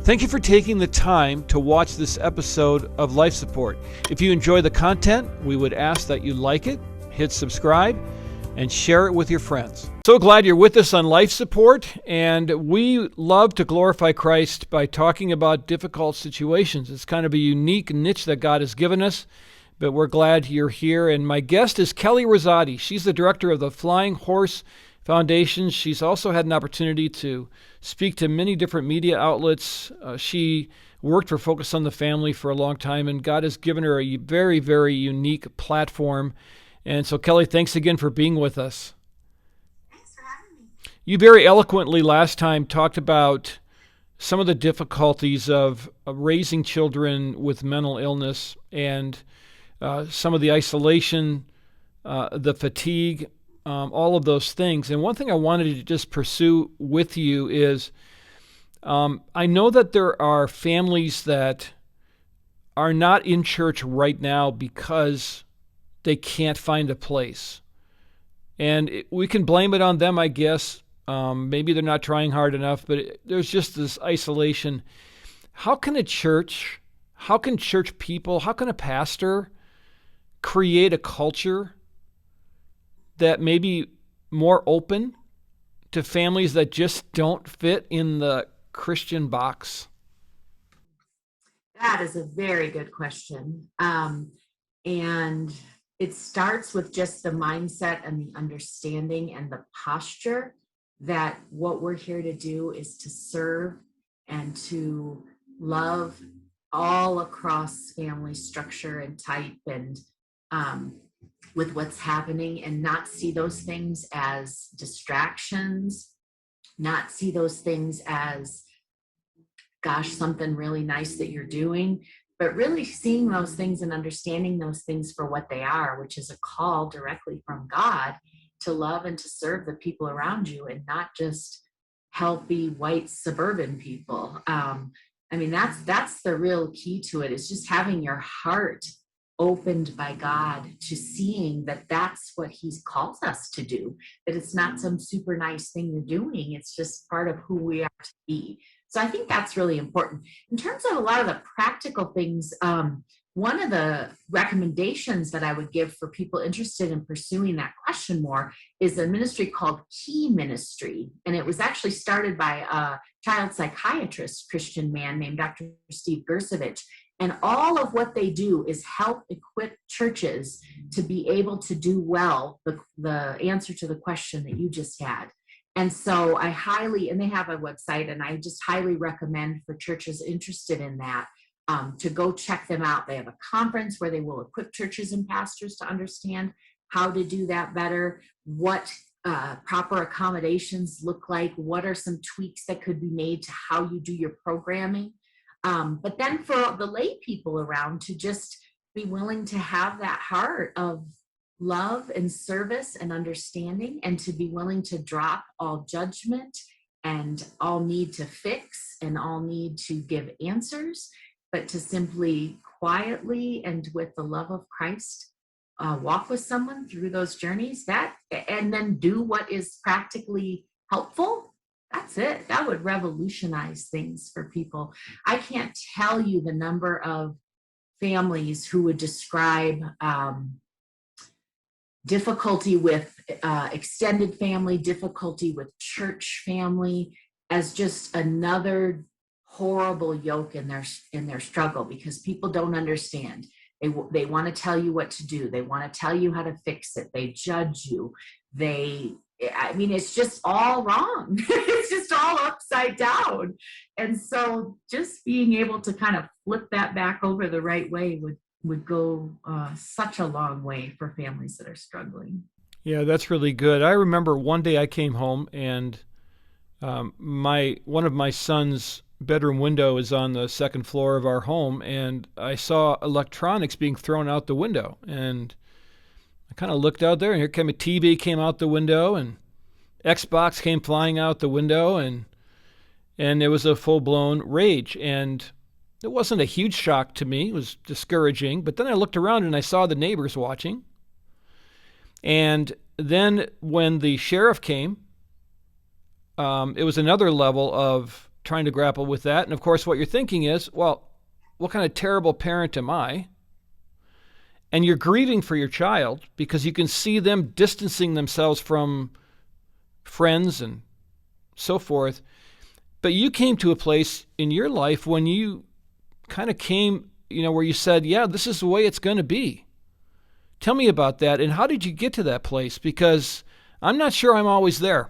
Thank you for taking the time to watch this episode of Life Support. If you enjoy the content, we would ask that you like it, hit subscribe, and share it with your friends. So glad you're with us on Life Support, and we love to glorify Christ by talking about difficult situations. It's kind of a unique niche that God has given us, but we're glad you're here. And my guest is Kelly Rosati. She's the director of the Flying Horse Foundation. She's also had an opportunity to speak to many different media outlets. She worked for Focus on the Family for a long time, and God has given her a very, very unique platform. And so, Kelly, thanks again for being with us. Thanks for having me. You very eloquently last time talked about some of the difficulties of raising children with mental illness and some of the isolation, the fatigue, all of those things. And one thing I wanted to just pursue with you is I know that there are families that are not in church right now because they can't find a place. And we can blame it on them, I guess. Maybe they're not trying hard enough, but there's just this isolation. How can church people, how can a pastor create a culture that may be more open to families that just don't fit in the Christian box? That is a very good question. And it starts with just the mindset and the understanding and the posture that what we're here to do is to serve and to love all across family structure and type and with what's happening, and not see those things as distractions, not see those things as, gosh, something really nice that you're doing, but really seeing those things and understanding those things for what they are, which is a call directly from God to love and to serve the people around you, and not just healthy white suburban people. That's the real key to it, is just having your heart opened by God to seeing that that's what He's called us to do, that it's not some super nice thing you're doing. It's just part of who we are to be. So I think that's really important. In terms of a lot of the practical things, one of the recommendations that I would give for people interested in pursuing that question more is a ministry called Key Ministry. And it was actually started by a child psychiatrist, Christian man named Dr. Steve Gersovich. And all of what they do is help equip churches to be able to do well the answer to the question that you just had. And so and they have a website, and I just highly recommend for churches interested in that to go check them out. They have a conference where they will equip churches and pastors to understand how to do that better, what proper accommodations look like, what are some tweaks that could be made to how you do your programming. But then for the lay people around to just be willing to have that heart of love and service and understanding, and to be willing to drop all judgment and all need to fix and all need to give answers, but to simply quietly and with the love of Christ walk with someone through those journeys, and then do what is practically helpful. That's it. That would revolutionize things for people. I can't tell you the number of families who would describe difficulty with extended family, difficulty with church family as just another horrible yoke in their struggle, because people don't understand. They want to tell you what to do. They want to tell you how to fix it. They judge you. It's just all wrong. It's just all upside down. And so just being able to kind of flip that back over the right way would go such a long way for families that are struggling. Yeah, that's really good. I remember one day I came home, and one of my son's bedroom window is on the second floor of our home, and I saw electronics being thrown out the window, and I kind of looked out there, and here came a TV came out the window, and Xbox came flying out the window, and it was a full-blown rage. And it wasn't a huge shock to me. It was discouraging. But then I looked around and I saw the neighbors watching. And then when the sheriff came, it was another level of trying to grapple with that. And of course, what you're thinking is, well, what kind of terrible parent am I? And you're grieving for your child because you can see them distancing themselves from friends and so forth. But you came to a place in your life when you kind of came, where you said, yeah, this is the way it's going to be. Tell me about that. And how did you get to that place? Because I'm not sure I'm always there.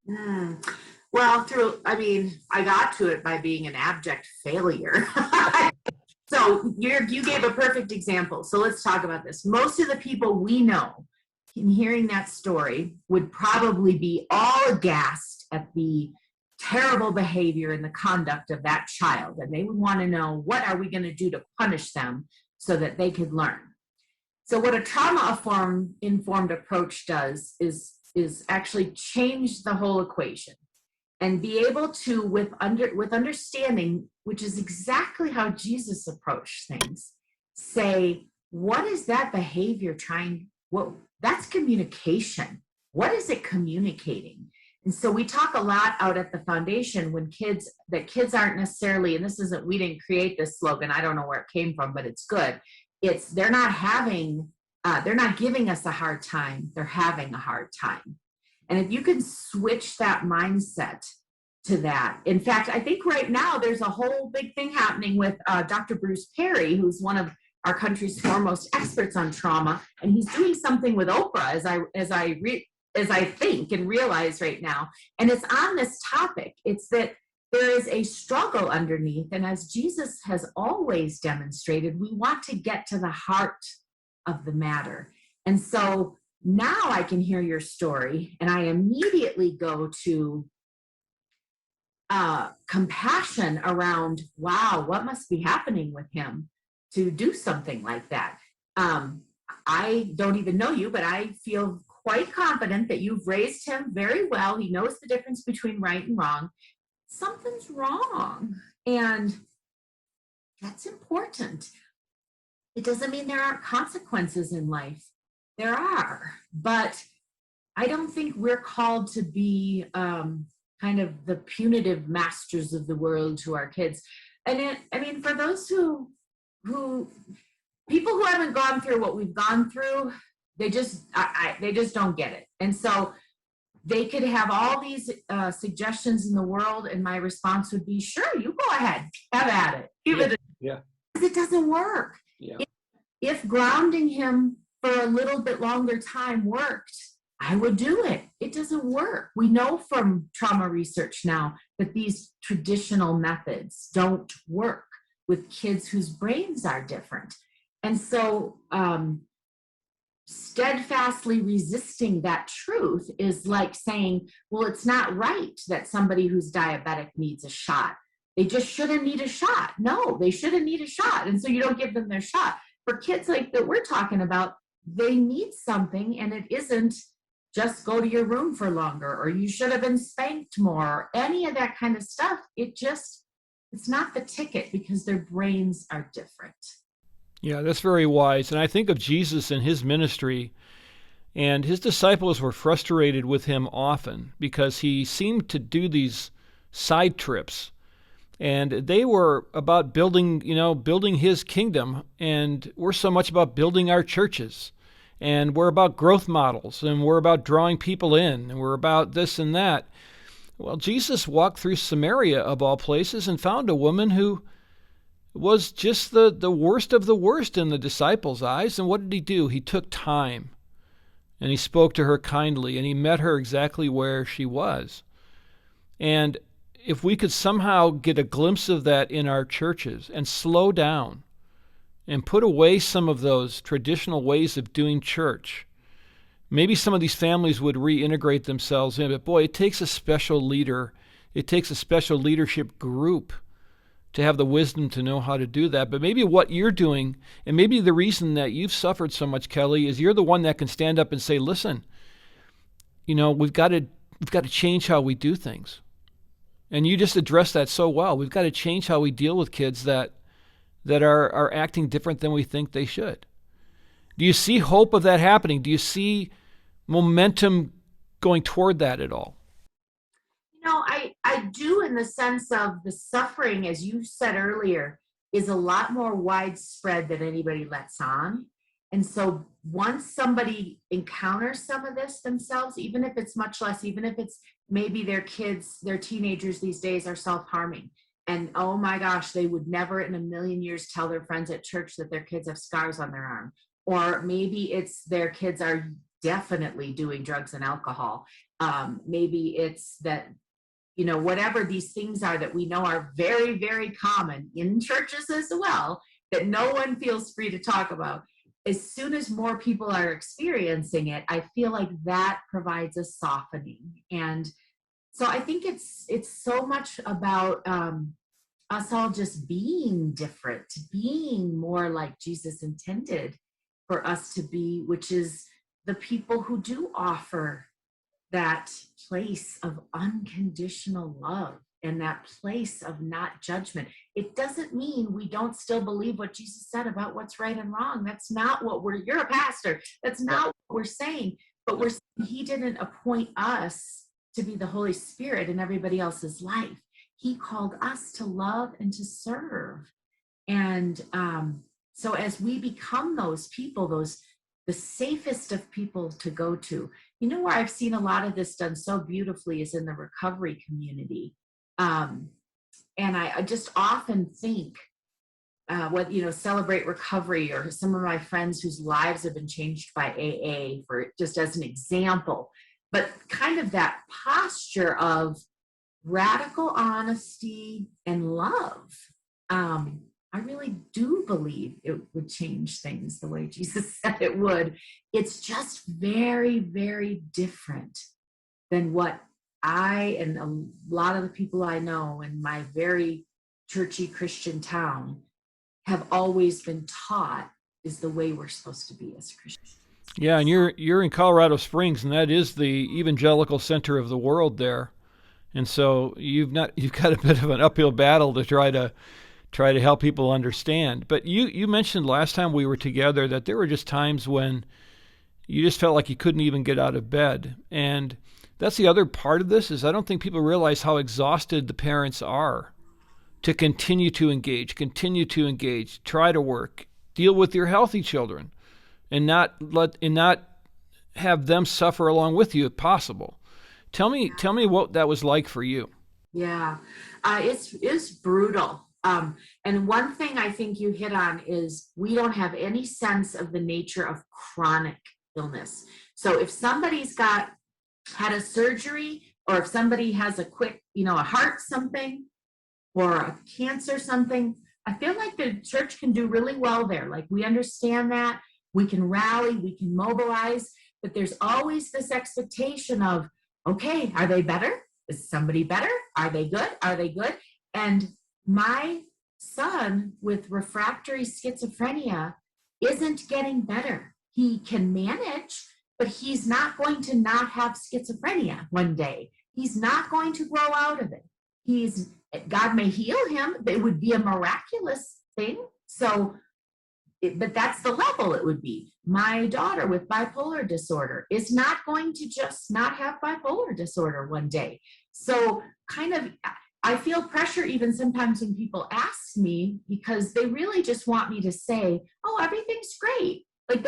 Mm. Well, I got to it by being an abject failure. So you gave a perfect example. So let's talk about this. Most of the people we know in hearing that story would probably be all aghast at the terrible behavior and the conduct of that child. And they would want to know, what are we going to do to punish them so that they could learn? So what a trauma-informed approach does is actually change the whole equation and be able to, with understanding, which is exactly how Jesus approached things, say, what is that behavior that's communication. What is it communicating? And so we talk a lot out at the foundation that kids aren't necessarily, and we didn't create this slogan, I don't know where it came from, but it's good. They're not giving us a hard time, they're having a hard time. And if you can switch that mindset to that. In fact, I think right now there's a whole big thing happening with Dr. Bruce Perry, who's one of our country's foremost experts on trauma, and he's doing something with Oprah as I think and realize right now. And it's on this topic. It's that there is a struggle underneath, and as Jesus has always demonstrated, we want to get to the heart of the matter. And so now I can hear your story, and I immediately go to compassion around, wow, what must be happening with him to do something like that? I don't even know you, but I feel quite confident that you've raised him very well. He knows the difference between right and wrong. Something's wrong, and that's important. It doesn't mean there aren't consequences in life. There are, but I don't think we're called to be kind of the punitive masters of the world to our kids. And for those who people who haven't gone through what we've gone through, they just don't get it. And so they could have all these suggestions in the world, and my response would be, sure, you go ahead, have at it. Give it. Yeah. Because it doesn't work. Yeah. If grounding him for a little bit longer time worked, I would do it. It doesn't work. We know from trauma research now that these traditional methods don't work with kids whose brains are different. And so steadfastly resisting that truth is like saying, well, it's not right that somebody who's diabetic needs a shot. They just shouldn't need a shot. No, they shouldn't need a shot. And so you don't give them their shot. For kids like that we're talking about, they need something, and it isn't just go to your room for longer, or you should have been spanked more, or any of that kind of stuff. It's not the ticket, because their brains are different. Yeah, that's very wise. And I think of Jesus and his ministry, and his disciples were frustrated with him often because he seemed to do these side trips. And they were about building his kingdom, and we're so much about building our churches. And we're about growth models, and we're about drawing people in, and we're about this and that. Well, Jesus walked through Samaria, of all places, and found a woman who was just the worst of the worst in the disciples' eyes. And what did he do? He took time, and he spoke to her kindly, and he met her exactly where she was. And if we could somehow get a glimpse of that in our churches and slow down and put away some of those traditional ways of doing church, maybe some of these families would reintegrate themselves in. But boy, it takes a special leader. It takes a special leadership group to have the wisdom to know how to do that. But maybe what you're doing, and maybe the reason that you've suffered so much, Kelly, is you're the one that can stand up and say, listen, we've got to change how we do things. And you just addressed that so well. We've got to change how we deal with kids that are acting different than we think they should. Do you see hope of that happening? Do you see momentum going toward that at all? I do, in the sense of the suffering, as you said earlier, is a lot more widespread than anybody lets on. And so once somebody encounters some of this themselves, even if it's much less, even if it's maybe their kids, their teenagers these days are self-harming. And oh my gosh, they would never in a million years tell their friends at church that their kids have scars on their arm. Or maybe it's their kids are definitely doing drugs and alcohol. Maybe it's that, whatever these things are that we know are very, very common in churches as well, that no one feels free to talk about. As soon as more people are experiencing it, I feel like that provides a softening. And so I think it's so much about us all just being different, being more like Jesus intended for us to be, which is the people who do offer that place of unconditional love and that place of not judgment. It doesn't mean we don't still believe what Jesus said about what's right and wrong. That's not what you're a pastor. That's not what we're saying. But we're saying he didn't appoint us to be the Holy Spirit in everybody else's life. He called us to love and to serve. And so as we become those people, the safest of people to go to, where I've seen a lot of this done so beautifully is in the recovery community. And I just often think, Celebrate Recovery, or some of my friends whose lives have been changed by AA, for just as an example, but kind of that posture of radical honesty and love. I really do believe it would change things the way Jesus said it would. It's just very, very different than what I and a lot of the people I know in my very churchy Christian town have always been taught is the way we're supposed to be as Christians. Yeah, and you're in Colorado Springs, and that is the evangelical center of the world there. And so you've got a bit of an uphill battle to try to help people understand. But you mentioned last time we were together that there were just times when you just felt like you couldn't even get out of bed. And that's the other part of this, is I don't think people realize how exhausted the parents are to continue to engage, try to work, deal with your healthy children, and not have them suffer along with you if possible. Tell me what that was like for you. Yeah, it's brutal. And one thing I think you hit on is we don't have any sense of the nature of chronic illness. So if somebody's had a surgery, or if somebody has a quick, a heart something, or a cancer something, I feel like the church can do really well there. Like, we understand that, we can rally, we can mobilize, but there's always this expectation of, okay, are they better? Is somebody better? Are they good? Are they good? And my son with refractory schizophrenia isn't getting better. He can manage, but he's not going to not have schizophrenia one day. He's not going to grow out of it. God may heal him. It would be a miraculous thing. So, but that's the level it would be. My daughter with bipolar disorder is not going to just not have bipolar disorder one day. So kind of, I feel pressure even sometimes when people ask me, because they really just want me to say, oh, everything's great. Like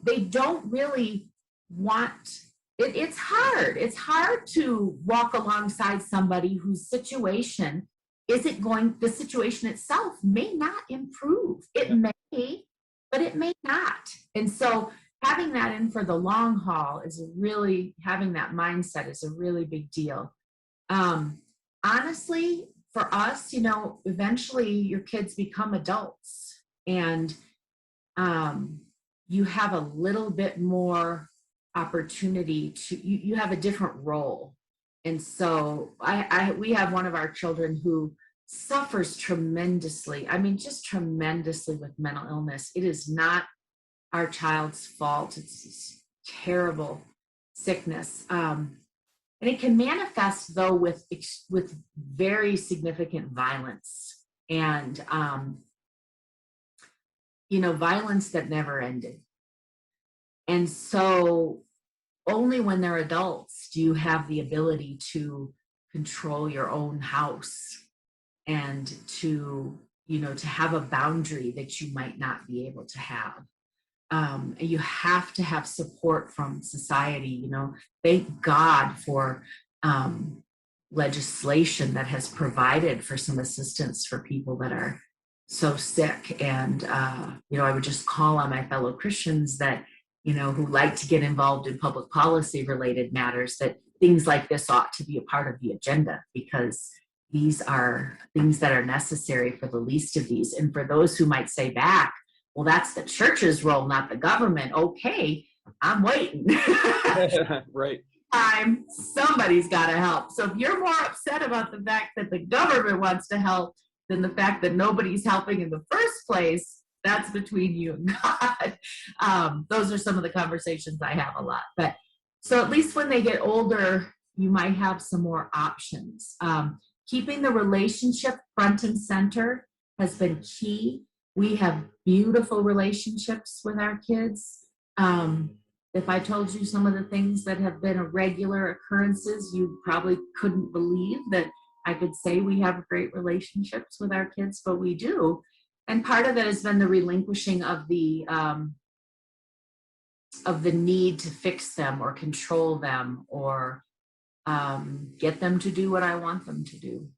they don't really want it. It's hard. It's hard to walk alongside somebody whose situation the situation itself may not improve. It may, but it may not. And so having that in for the long haul having that mindset is a really big deal. Honestly, for us, eventually your kids become adults, and you have a little bit more opportunity you have a different role. And so we have one of our children who suffers tremendously. I mean, just tremendously with mental illness. It is not our child's fault. It's this terrible sickness. And it can manifest, though, with very significant violence, and violence that never ended. And so only when they're adults do you have the ability to control your own house and to, to have a boundary that you might not be able to have. And you have to have support from society. Thank God for legislation that has provided for some assistance for people that are so sick. And, I would just call on my fellow Christians that, who like to get involved in public policy related matters, that things like this ought to be a part of the agenda, because these are things that are necessary for the least of these. And for those who might say back, well, that's the church's role, not the government. Okay, I'm waiting. Right. Somebody's got to help. So if you're more upset about the fact that the government wants to help than the fact that nobody's helping in the first place, that's between you and God. Those are some of the conversations I have a lot. But so at least when they get older, you might have some more options. Keeping the relationship front and center has been key. We have beautiful relationships with our kids. If I told you some of the things that have been irregular occurrences, you probably couldn't believe that I could say we have great relationships with our kids, but we do. And part of it has been the relinquishing of the need to fix them or control them or get them to do what I want them to do.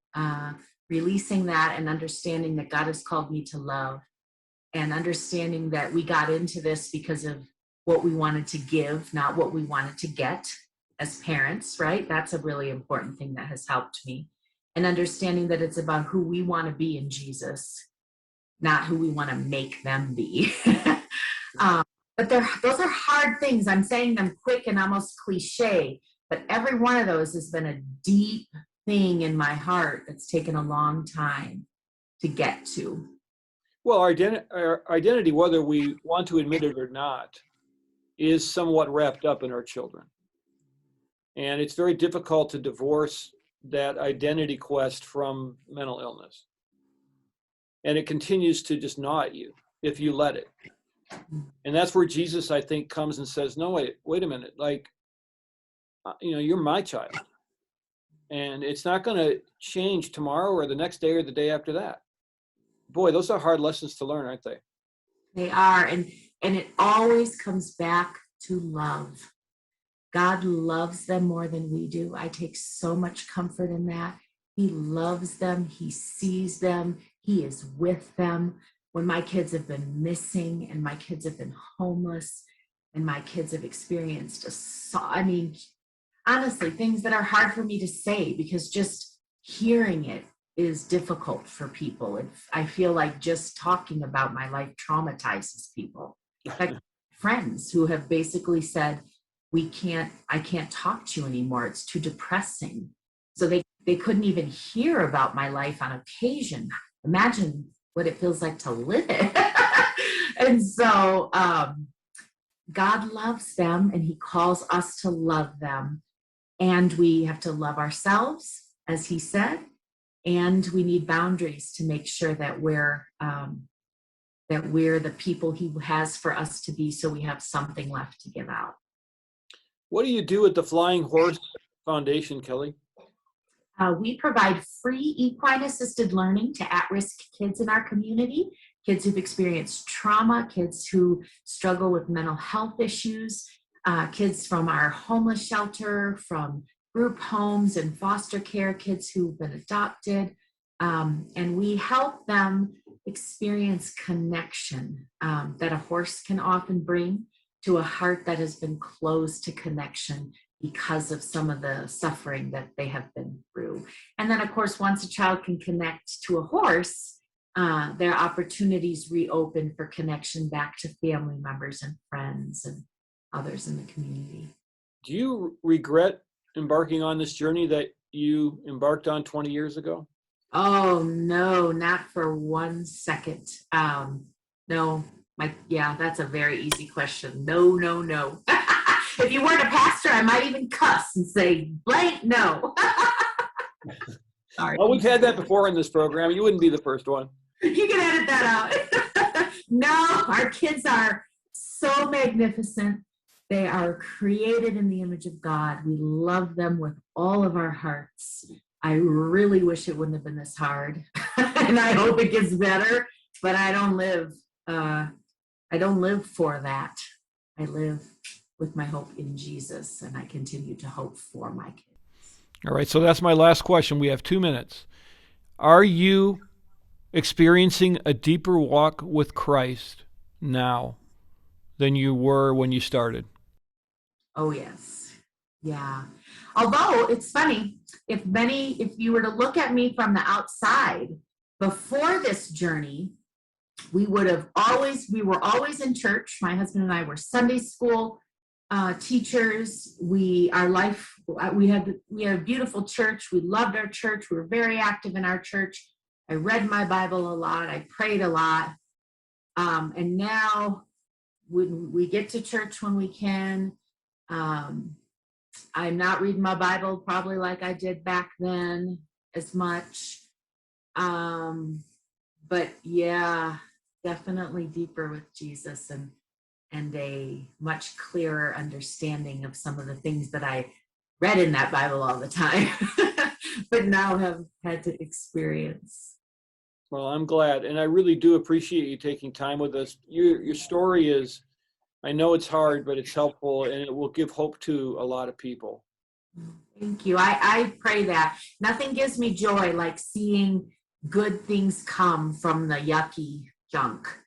Releasing that and understanding that God has called me to love, and understanding that we got into this because of what we wanted to give, not what we wanted to get as parents, right? That's a really important thing that has helped me. And understanding that it's about who we want to be in Jesus, not who we want to make them be. But those are hard things. I'm saying them quick and almost cliche, but every one of those has been a deep thing in my heart that's taken a long time to get to. Well, our identity, whether we want to admit it or not, is somewhat wrapped up in our children. And it's very difficult to divorce that identity quest from mental illness. And it continues to just gnaw at you if you let it. And that's where Jesus, I think, comes and says, no, wait a minute. Like, you're my child. And it's not going to change tomorrow or the next day or the day after that. Boy, those are hard lessons to learn, aren't they? They are. And it always comes back to love. God loves them more than we do. I take so much comfort in that. He loves them. He sees them. He is with them. When my kids have been missing and my kids have been homeless and my kids have experienced honestly, things that are hard for me to say because just hearing it is difficult for people. I feel like just talking about my life traumatizes people. Like friends who have basically said, I can't talk to you anymore. It's too depressing. So they couldn't even hear about my life on occasion. Imagine what it feels like to live it. And so God loves them and he calls us to love them. And we have to love ourselves, as he said, and we need boundaries to make sure that we're the people he has for us to be, so we have something left to give out. What do you do at the Flying Horse Foundation, Kelly? We provide free equine-assisted learning to at-risk kids in our community, kids who've experienced trauma, kids who struggle with mental health issues, kids from our homeless shelter, from group homes and foster care, kids who've been adopted. And we help them experience connection that a horse can often bring to a heart that has been closed to connection because of some of the suffering that they have been through. And then, of course, once a child can connect to a horse, their opportunities reopen for connection back to family members and friends and others in the community. Do you regret embarking on this journey that you embarked on 20 years ago? Oh, no, not for 1 second. No, that's a very easy question. No. If you weren't a pastor, I might even cuss and say, blank, no. Sorry. Well, we've had that before in this program. You wouldn't be the first one. You can edit that out. No, our kids are so magnificent. They are created in the image of God. We love them with all of our hearts. I really wish it wouldn't have been this hard, and I hope it gets better. But I don't live. I don't live for that. I live with my hope in Jesus, and I continue to hope for my kids. All right, so that's my last question. We have 2 minutes. Are you experiencing a deeper walk with Christ now than you were when you started? Oh, yes. Yeah. Although it's funny, if you were to look at me from the outside before this journey, we were always in church. My husband and I were Sunday school teachers. We had a beautiful church. We loved our church. We were very active in our church. I read my Bible a lot. I prayed a lot. And now when we get to church when we can, I'm not reading my Bible probably like I did back then as much. But yeah, definitely deeper with Jesus and a much clearer understanding of some of the things that I read in that Bible all the time, but now have had to experience. Well, I'm glad, and I really do appreciate you taking time with us. Your story is, I know it's hard, but it's helpful, and it will give hope to a lot of people. Thank you. I pray that. Nothing gives me joy like seeing good things come from the yucky junk.